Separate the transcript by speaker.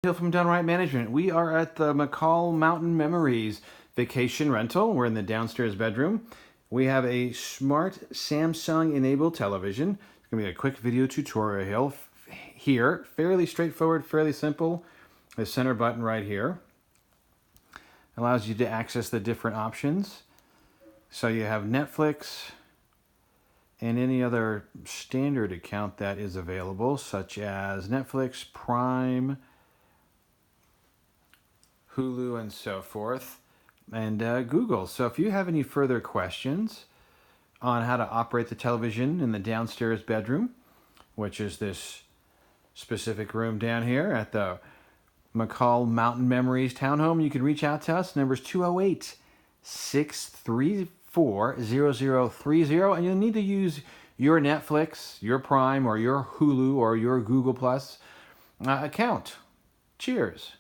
Speaker 1: Hill from DoneRight Management. We are at the McCall Mountain Memories vacation rental. We're in the downstairs bedroom. We have a smart Samsung enabled television. It's going to be a quick video tutorial here. Fairly straightforward, fairly simple. The center button right here allows you to access the different options. So you have Netflix and any other standard account that is available, such as Netflix, Prime, Hulu, and so forth, and Google. So if you have any further questions on how to operate the television in the downstairs bedroom, which is this specific room down here at the McCall Mountain Memories townhome, you can reach out to us. Number's 208-634-0030, and you'll need to use your Netflix, your Prime, or your Hulu, or your Google Plus account. Cheers.